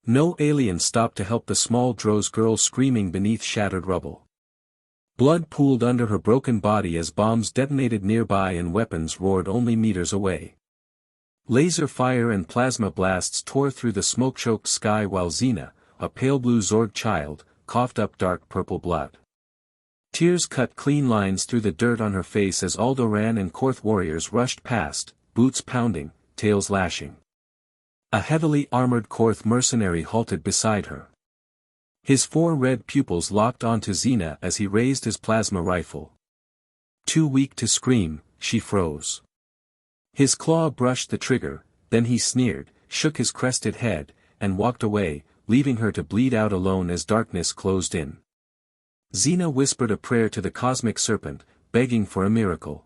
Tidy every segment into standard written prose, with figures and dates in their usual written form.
No alien stopped to help the small Droz girl screaming beneath shattered rubble. Blood pooled under her broken body as bombs detonated nearby and weapons roared only meters away. Laser fire and plasma blasts tore through the smoke-choked sky while Xena, a pale blue Zorg child, coughed up dark purple blood. Tears cut clean lines through the dirt on her face as Aldoran and Korth warriors rushed past, boots pounding, tails lashing. A heavily armored Korth mercenary halted beside her. His 4 red pupils locked onto Xena as he raised his plasma rifle. Too weak to scream, she froze. His claw brushed the trigger, then he sneered, shook his crested head, and walked away, leaving her to bleed out alone as darkness closed in. Xena whispered a prayer to the cosmic serpent, begging for a miracle.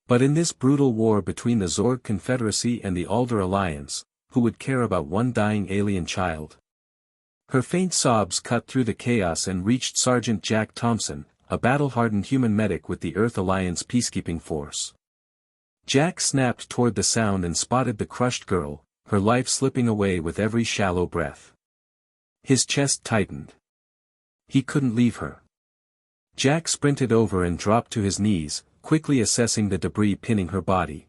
But in this brutal war between the Zorg Confederacy and the Alder Alliance, who would care about one dying alien child? Her faint sobs cut through the chaos and reached Sergeant Jack Thompson, a battle-hardened human medic with the Earth Alliance peacekeeping force. Jack snapped toward the sound and spotted the crushed girl, her life slipping away with every shallow breath. His chest tightened. He couldn't leave her. Jack sprinted over and dropped to his knees, quickly assessing the debris pinning her body.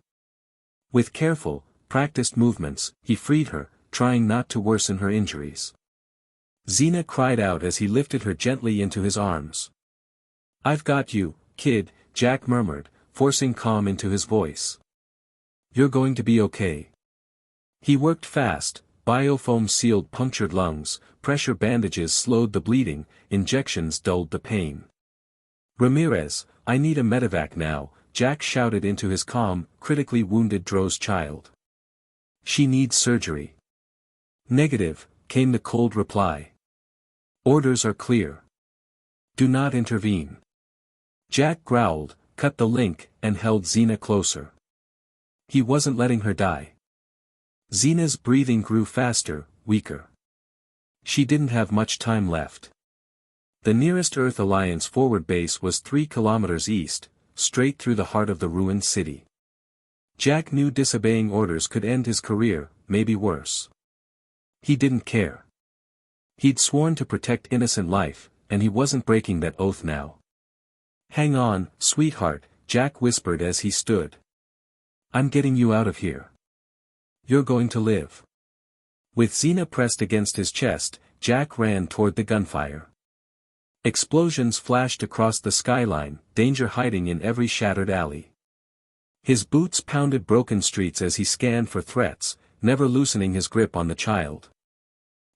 With careful, practiced movements, he freed her, trying not to worsen her injuries. Xena cried out as he lifted her gently into his arms. "I've got you, kid," Jack murmured, forcing calm into his voice. "You're going to be okay." He worked fast, biofoam sealed punctured lungs, pressure bandages slowed the bleeding, injections dulled the pain. "Ramirez, I need a medevac now," Jack shouted into his calm, critically wounded Droz child. "She needs surgery." "Negative," came the cold reply. "Orders are clear. Do not intervene." Jack growled, cut the link, and held Xena closer. He wasn't letting her die. Xena's breathing grew faster, weaker. She didn't have much time left. The nearest Earth Alliance forward base was 3 kilometers east, straight through the heart of the ruined city. Jack knew disobeying orders could end his career, maybe worse. He didn't care. He'd sworn to protect innocent life, and he wasn't breaking that oath now. "Hang on, sweetheart," Jack whispered as he stood. "I'm getting you out of here. You're going to live." With Xena pressed against his chest, Jack ran toward the gunfire. Explosions flashed across the skyline, danger hiding in every shattered alley. His boots pounded broken streets as he scanned for threats, never loosening his grip on the child.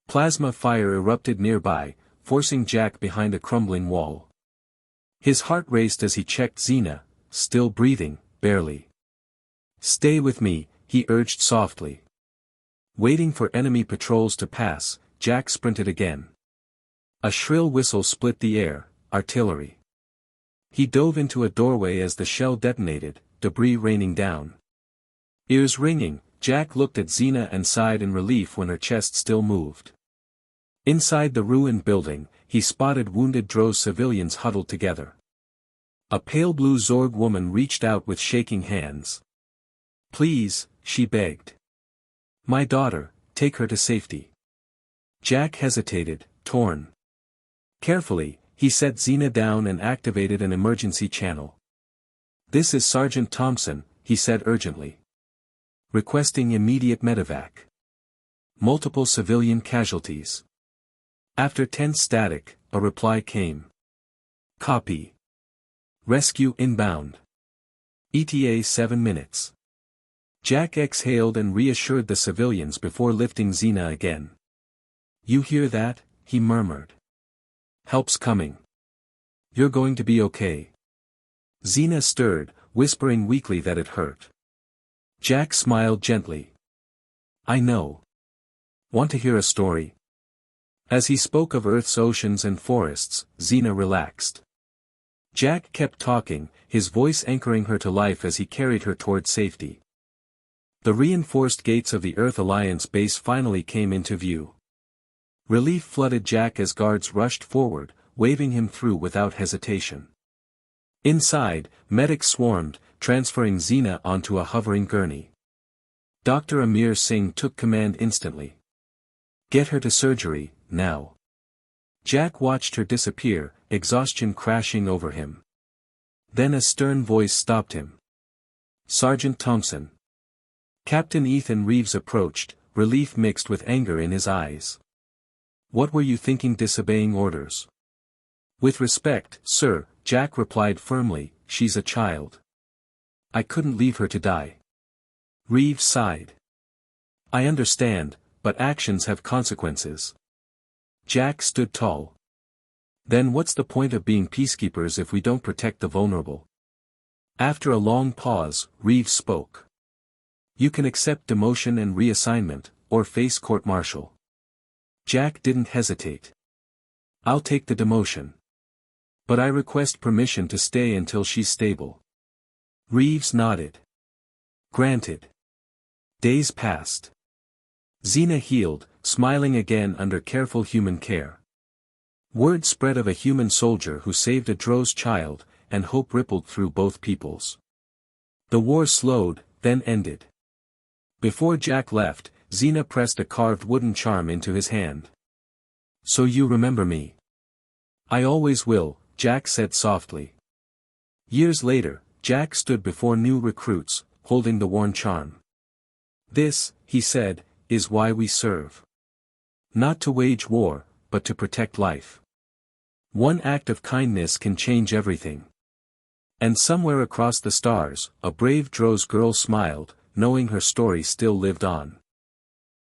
Plasma fire erupted nearby, forcing Jack behind a crumbling wall. His heart raced as he checked Xena, still breathing, barely. "Stay with me," he urged softly. Waiting for enemy patrols to pass, Jack sprinted again. A shrill whistle split the air, artillery. He dove into a doorway as the shell detonated, debris raining down. Ears ringing, Jack looked at Xena and sighed in relief when her chest still moved. Inside the ruined building, he spotted wounded Droz civilians huddled together. A pale blue Zorg woman reached out with shaking hands. "Please," she begged. "My daughter, take her to safety." Jack hesitated, torn. Carefully, he set Xena down and activated an emergency channel. "This is Sergeant Thompson," he said urgently. "Requesting immediate medevac. Multiple civilian casualties." After tense static, a reply came. "Copy. Rescue inbound. ETA 7 minutes." Jack exhaled and reassured the civilians before lifting Xena again. "You hear that?" he murmured. "Help's coming. You're going to be okay." Xena stirred, whispering weakly that it hurt. Jack smiled gently. "I know. Want to hear a story?" As he spoke of Earth's oceans and forests, Xena relaxed. Jack kept talking, his voice anchoring her to life as he carried her toward safety. The reinforced gates of the Earth Alliance base finally came into view. Relief flooded Jack as guards rushed forward, waving him through without hesitation. Inside, medics swarmed, transferring Xena onto a hovering gurney. Dr. Amir Singh took command instantly. Get her to surgery, now. Jack watched her disappear, exhaustion crashing over him. Then a stern voice stopped him. Sergeant Thompson. Captain Ethan Reeves approached, relief mixed with anger in his eyes. What were you thinking disobeying orders? With respect, sir, Jack replied firmly, she's a child. I couldn't leave her to die. Reeves sighed. I understand, but actions have consequences. Jack stood tall. Then what's the point of being peacekeepers if we don't protect the vulnerable? After a long pause, Reeves spoke. You can accept demotion and reassignment, or face court-martial. Jack didn't hesitate. I'll take the demotion. But I request permission to stay until she's stable. Reeves nodded. Granted. Days passed. Xena healed, smiling again under careful human care. Word spread of a human soldier who saved a Dro's child, and hope rippled through both peoples. The war slowed, then ended. Before Jack left, Xena pressed a carved wooden charm into his hand. So you remember me? I always will, Jack said softly. Years later, Jack stood before new recruits, holding the worn charm. This, he said, is why we serve. Not to wage war, but to protect life. One act of kindness can change everything. And somewhere across the stars, a brave Dro's girl smiled, knowing her story still lived on.